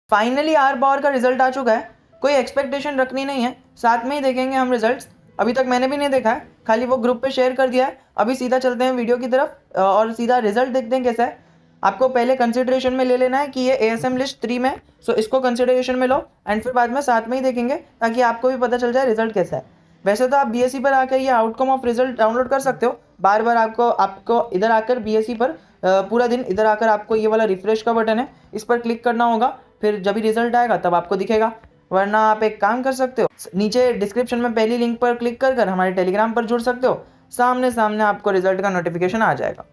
Finally are power का result आ चुका है, कोई एक्सपेक्टेशन रखनी नहीं है, साथ में ही देखेंगे हम रिजल्ट्स। अभी तक मैंने भी नहीं देखा है, खाली वो ग्रुप पे शेयर कर दिया है। अभी सीधा चलते हैं वीडियो की तरफ और सीधा रिजल्ट देखते हैं कैसा है। आपको पहले कंसिडरेशन में ले लेना है कि ये ASM लिस्ट 3 में, सो इसको कंसिडरेशन में लो एंड फिर बाद में साथ में ही देखेंगे ताकि आपको भी पता चल जाए रिजल्ट कैसा है। वैसे तो आप BSc पर आकर ये आउटकम ऑफ रिजल्ट डाउनलोड कर सकते हो, बार बार आपको इधर आकर BSc पर पूरा दिन इधर आकर आपको ये वाला रिफ्रेश का बटन है, इस पर क्लिक करना होगा, फिर जब भी रिजल्ट आएगा तब आपको दिखेगा। वरना आप एक काम कर सकते हो, नीचे डिस्क्रिप्शन में पहली लिंक पर क्लिक कर हमारे टेलीग्राम पर जुड़ सकते हो, सामने सामने आपको रिजल्ट का नोटिफिकेशन आ जाएगा।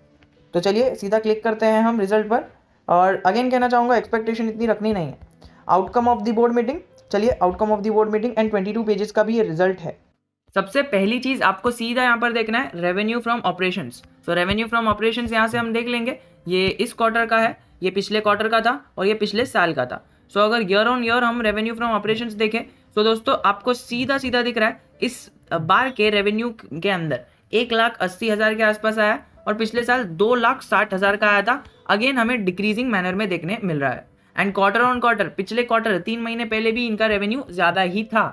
तो चलिए सीधा क्लिक करते हैं हम रिजल्ट पर। और अगेन कहना चाहूँगा एक्सपेक्टेशन इतनी रखनी नहीं है। Outcome of the board meeting, चलिए outcome of the board meeting and 22 pages का भी ये रिजल्ट है। सबसे पहली चीज आपको सीधा यहाँ पर देखना है रेवेन्यू फ्रॉम ऑपरेशंस। तो रेवेन्यू फ्रॉम ऑपरेशंस यहाँ से हम देख लेंगे, ये इस क्वार्टर का है, ये पिछले क्वार्टर का था और ये पिछले साल का था। सो अगर ईयर ऑन ईयर हम रेवेन्यू फ्रॉम ऑपरेशंस देखें तो दोस्तों आपको सीधा सीधा दिख रहा है इस बार के रेवेन्यू के अंदर 1,80,000 के आसपास आया और पिछले साल 2,60,000 का आया था। अगेन हमें डिक्रीजिंग मैनर में देखने मिल रहा है। एंड क्वार्टर ऑन क्वार्टर पिछले क्वार्टर 3 महीने पहले भी इनका रेवेन्यू ज़्यादा ही था।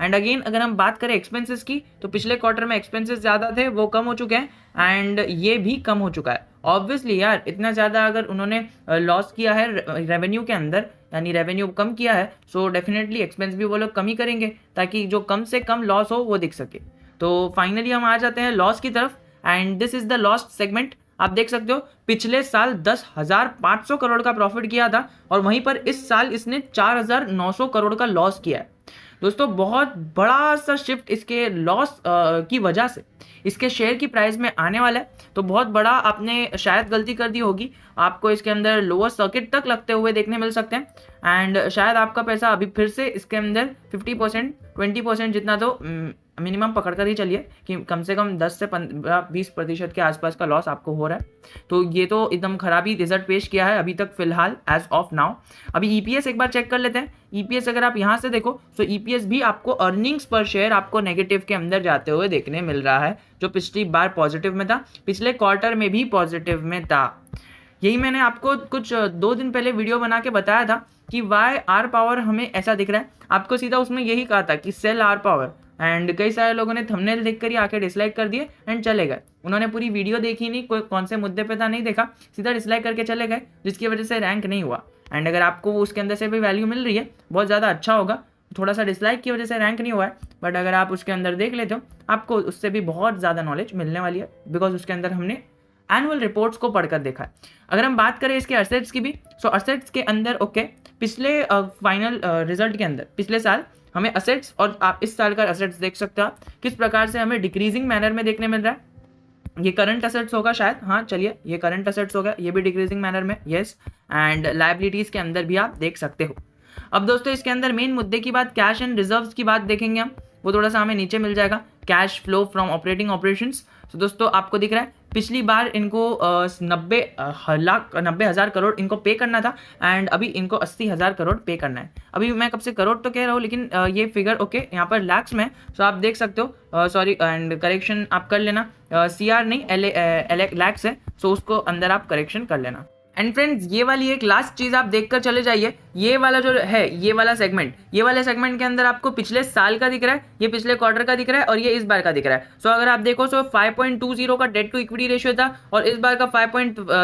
एंड अगेन अगर हम बात करें एक्सपेंसेस की तो पिछले क्वार्टर में एक्सपेंसेस ज़्यादा थे, वो कम हो चुके हैं एंड ये भी कम हो चुका है। ऑब्वियसली यार इतना ज़्यादा अगर उन्होंने लॉस किया है रेवेन्यू के अंदर, यानी रेवेन्यू कम किया है, सो डेफिनेटली एक्सपेंस भी वो लोग कम ही करेंगे ताकि जो कम से कम लॉस हो वो दिख सके। तो फाइनली हम आ जाते हैं लॉस की तरफ and this is the loss segment. आप देख सकते हो पिछले साल 10,500 करोड़ का प्रॉफिट किया था और वहीं पर इस साल इसने 4,900 करोड़ का लॉस किया है। दोस्तों बहुत बड़ा सा शिफ्ट इसके लॉस की वजह से इसके शेयर की प्राइस में आने वाला है। तो बहुत बड़ा आपने शायद गलती कर दी होगी, आपको इसके अंदर लोअर सर्किट तक लगते हुए देखने मिल सकते हैं एंड शायद आपका पैसा अभी फिर से इसके अंदर 50% 20% जितना तो मिनिमम पकड़ कर ही चलिए कि कम से कम 10 से 20% के आसपास का लॉस आपको हो रहा है। तो ये तो एकदम खराबी रिजल्ट पेश किया है अभी तक फिलहाल एज ऑफ नाउ। अभी EPS एक बार चेक कर लेते हैं। EPS अगर आप यहाँ से देखो तो EPS भी आपको अर्निंग्स पर शेयर आपको नेगेटिव के अंदर जाते हुए देखने मिल रहा है, जो पिछली बार पॉजिटिव में था, पिछले क्वार्टर में भी पॉजिटिव में था। यही मैंने आपको कुछ 2 दिन पहले वीडियो बना के बताया था कि वाई आर पावर हमें ऐसा दिख रहा है। आपको सीधा उसमें यही कहा था कि सेल आर पावर एंड कई सारे लोगों ने थंबनेल देखकर ही आके डिसलाइक कर दिए एंड चले गए। उन्होंने पूरी वीडियो देखी नहीं, कोई कौन से मुद्दे पे था नहीं देखा, सीधा डिसलाइक करके चले गए, जिसकी वजह से रैंक नहीं हुआ। एंड अगर आपको उसके अंदर से भी वैल्यू मिल रही है बहुत ज़्यादा अच्छा होगा। थोड़ा सा डिसलाइक की वजह से रैंक नहीं हुआ है, बट अगर आप उसके अंदर देख लेते हो आपको उससे भी बहुत ज़्यादा नॉलेज मिलने वाली है, बिकॉज उसके अंदर हमने एनुअल रिपोर्ट्स को पढ़कर देखा है। अगर हम बात करें इसके असेट्स की भी, सो असेट्स के अंदर पिछले फाइनल रिजल्ट के अंदर पिछले साल हमें असेट्स और आप इस साल का असेट्स देख सकते हो किस प्रकार से हमें डिक्रीजिंग मैनर में देखने मिल रहा है। ये करंट असेट्स होगा शायद, हाँ चलिए ये करंट असेट्स होगा, ये भी डिक्रीजिंग मैनर में, यस। एंड लायबिलिटीज़ के अंदर भी आप देख सकते हो। अब दोस्तों इसके अंदर मेन मुद्दे की बात कैश एंड रिजर्व्स की बात देखेंगे हम, वो थोड़ा सा हमें नीचे मिल जाएगा, cash flow from operating operations. तो दोस्तों आपको दिख रहा है पिछली बार इनको 90,000 करोड़ इनको पे करना था एंड अभी इनको 80,000 करोड़ पे करना है। अभी मैं कब से करोड़ तो कह रहा हूँ लेकिन ये फिगर यहाँ पर लैक्स में, तो आप देख सकते हो, सॉरी एंड करेक्शन आप कर लेना, CR नहीं लैक्स है, सो उसको अंदर आप करेक्शन कर लेना। एंड फ्रेंड्स ये वाली एक लास्ट चीज़ आप देखकर चले जाइए, ये वाला जो है ये वाला सेगमेंट के अंदर आपको पिछले साल का दिख रहा है, ये पिछले क्वार्टर का दिख रहा है और ये इस बार का दिख रहा है। सो अगर आप देखो 5.20 का डेट टू इक्विटी रेशियो था और इस बार का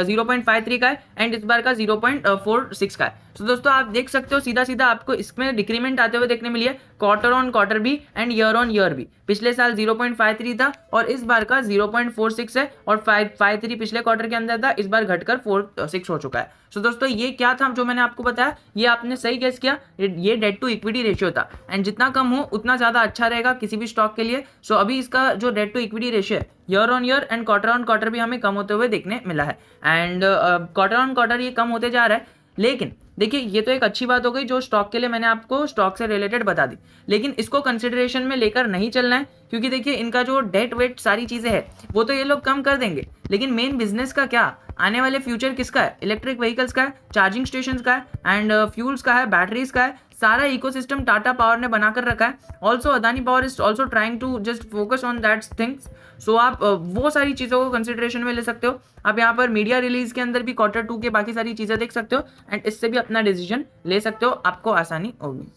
0.53 का है एंड इस बार का 0.46 का है। तो दोस्तों आप देख सकते हो सीधा सीधा आपको इसमें डिक्रीमेंट आते हुए देखने मिली है, क्वार्टर ऑन क्वार्टर भी एंड ईयर ऑन ईयर भी। पिछले साल 0.53 था और इस बार का 0.46 है और 5.53 पिछले क्वार्टर के अंदर था, इस बार घटकर 4.6 हो चुका है। सो दोस्तों ये क्या था जो मैंने आपको बताया, ये आपने सही गेस किया, ये डेट टू इक्विटी रेशियो था एंड जितना कम हो उतना ज़्यादा अच्छा रहेगा किसी भी स्टॉक के लिए। सो अभी इसका जो डेट टू इक्विटी रेशियो है year on year and quarter on quarter भी हमें कम होते हुए देखने मिला है एंड क्वार्टर ऑन क्वार्टर ये कम होते जा रहा है। लेकिन देखिए ये तो एक अच्छी बात हो गई जो स्टॉक के लिए मैंने आपको स्टॉक से रिलेटेड बता दी, लेकिन इसको कंसिडरेशन में लेकर नहीं चलना है क्योंकि देखिए इनका जो डेट वेट सारी चीज़ें हैं वो तो ये लोग कम कर देंगे, लेकिन मेन बिजनेस का क्या, आने वाले फ्यूचर किसका है, इलेक्ट्रिक व्हीकल्स का है, चार्जिंग स्टेशन का है एंड फ्यूल्स का है, बैटरीज का है, सारा इकोसिस्टम टाटा पावर ने बनाकर रखा है। Also Adani power is also trying to just focus on that things. So आप वो सारी चीज़ों को कंसिडरेशन में ले सकते हो। आप यहाँ पर मीडिया रिलीज के अंदर भी Q2 के बाकी सारी चीज़ें देख सकते हो एंड इससे भी अपना डिसीजन ले सकते हो, आपको आसानी होगी।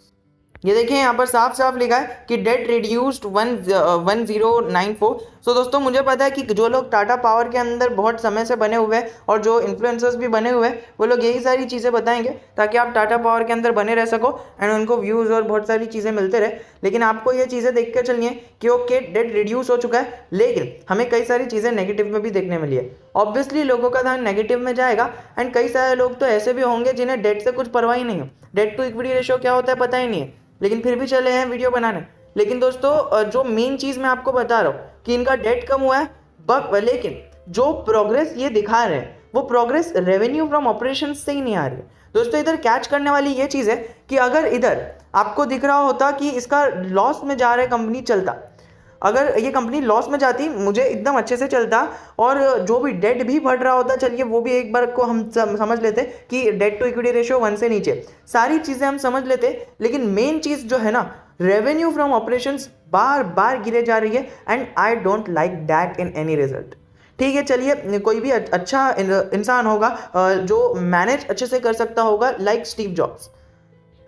ये देखिए यहाँ पर साफ साफ लिखा है कि डेट रिड्यूस्ड 1094। सो दोस्तों मुझे पता है कि जो लोग टाटा पावर के अंदर बहुत समय से बने हुए हैं और जो इन्फ्लुएंसर्स भी बने हुए हैं वो लोग यही सारी चीज़ें बताएंगे ताकि आप टाटा पावर के अंदर बने रह सको एंड उनको व्यूज़ और बहुत सारी चीज़ें मिलते रहे। लेकिन आपको ये चीज़ें देख कर चलनी है कि ओके डेट रिड्यूस हो चुका है, लेकिन हमें कई सारी चीज़ें नेगेटिव में भी देखने मिली है। ऑब्वियसली लोगों का ध्यान नेगेटिव में जाएगा एंड कई सारे लोग तो ऐसे भी होंगे जिन्हें डेट से कुछ परवाह ही नहीं हो। डेट टू इक्विटी रेशियो क्या होता है पता ही नहीं है, लेकिन फिर भी चले हैं वीडियो बनाने। लेकिन दोस्तों जो मेन चीज़ मैं आपको बता रहा हूँ कि इनका डेट कम हुआ है, लेकिन जो प्रोग्रेस ये दिखा रहे हैं वो प्रोग्रेस रेवेन्यू फ्रॉम ऑपरेशन से ही नहीं आ रही है। दोस्तों इधर कैच करने वाली ये चीज़ है कि अगर इधर आपको दिख रहा होता कि इसका लॉस में जा रहा है कंपनी चलता, अगर ये कंपनी लॉस में जाती मुझे एकदम अच्छे से चलता और जो भी डेट भी बढ़ रहा होता, चलिए वो भी एक बार को हम समझ लेते कि डेट टू इक्विटी रेशियो 1 से नीचे, सारी चीज़ें हम समझ लेते। लेकिन मेन चीज़ जो है ना, रेवेन्यू फ्रॉम ऑपरेशंस बार बार गिरे जा रही है and I don't like that in any result. ठीक है, चलिए कोई भी अच्छा इंसान होगा जो मैनेज अच्छे से कर सकता होगा, लाइक स्टीव जॉब्स।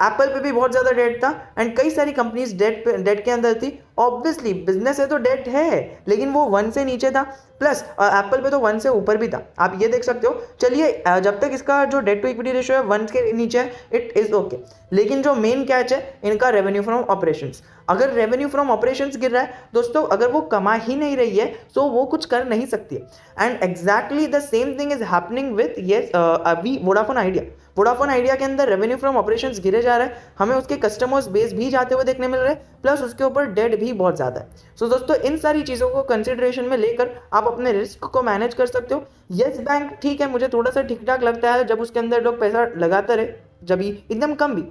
एप्पल पे भी बहुत ज़्यादा डेट था एंड कई सारी कंपनीज डेट के अंदर थी। ऑब्वियसली बिजनेस है तो डेट है, लेकिन वो 1 से नीचे था, प्लस एप्पल पे तो 1 से ऊपर भी था, आप ये देख सकते हो। चलिए जब तक इसका जो डेट टू इक्विटी रेशियो है 1 के नीचे है इट इज़ ओके। लेकिन जो मेन कैच है इनका रेवेन्यू फ्रॉम ऑपरेशंस, अगर रेवेन्यू फ्रॉम ऑपरेशंस गिर रहा है दोस्तों, अगर वो कमा ही नहीं रही है तो वो कुछ कर नहीं सकती है। And exactly the same thing is happening with अभी वोडाफोन आइडिया। वोडाफोन आइडिया के अंदर रेवेन्यू फ्रॉम ऑपरेशंस गिरे जा रहा है, हमें उसके कस्टमर्स बेस भी जाते हुए देखने मिल रहे हैं, प्लस उसके ऊपर डेट भी बहुत ज़्यादा है। सो दोस्तों इन सारी चीज़ों को कंसिडरेशन में लेकर आप अपने रिस्क को मैनेज कर सकते हो। येस बैंक ठीक है, मुझे थोड़ा सा ठीक ठाक लगता है जब उसके अंदर लोग पैसा लगाते रहे, जब भी एकदम कम भी।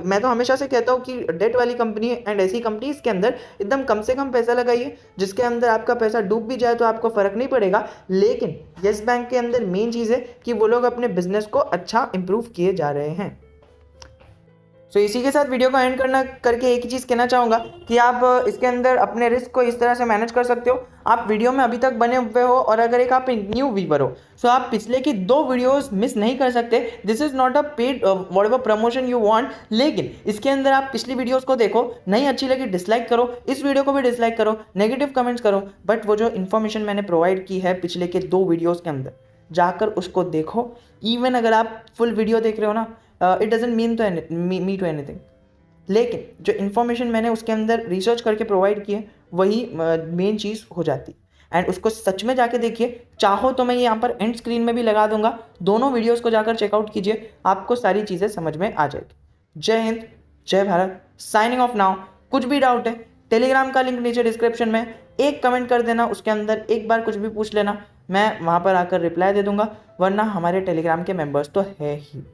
मैं तो हमेशा से कहता हूँ कि डेट वाली कंपनी एंड ऐसी कंपनीज के अंदर एकदम कम से कम पैसा लगाइए, जिसके अंदर आपका पैसा डूब भी जाए तो आपको फ़र्क नहीं पड़ेगा। लेकिन येस बैंक के अंदर मेन चीज़ है कि वो लोग अपने बिजनेस को अच्छा इंप्रूव किए जा रहे हैं। सो इसी के साथ वीडियो को एंड करके एक ही चीज़ कहना चाहूँगा कि आप इसके अंदर अपने रिस्क को इस तरह से मैनेज कर सकते हो। आप वीडियो में अभी तक बने हुए हो और अगर एक आप न्यू व्यूवर हो सो आप पिछले की 2 वीडियोस मिस नहीं कर सकते। This is not a paid what ever promotion you want, लेकिन इसके अंदर आप पिछली वीडियोस को देखो, नहीं अच्छी लगी डिसलाइक करो, इस वीडियो को भी डिसलाइक करो, नेगेटिव कमेंट्स करो, बट वो जो इन्फॉर्मेशन मैंने प्रोवाइड की है पिछले के 2 वीडियोज़ के अंदर जाकर उसको देखो। इवन अगर आप फुल वीडियो देख रहे हो ना, it doesn't mean to anything, लेकिन जो इन्फॉर्मेशन मैंने उसके अंदर रिसर्च करके प्रोवाइड की है वही मेन चीज़ हो जाती एंड उसको सच में जाके देखिए। चाहो तो मैं यहाँ पर एंड स्क्रीन में भी लगा दूंगा, दोनों वीडियोस को जाकर चेकआउट कीजिए, आपको सारी चीज़ें समझ में आ जाएगी। जय हिंद, जय भारत, साइनिंग ऑफ नाउ। कुछ भी डाउट है टेलीग्राम का लिंक नीचे डिस्क्रिप्शन में, एक कमेंट कर देना, उसके अंदर एक बार कुछ भी पूछ लेना, मैं वहाँ पर आकर रिप्लाई दे दूंगा, वरना हमारे टेलीग्राम के मेंबर्स तो है ही।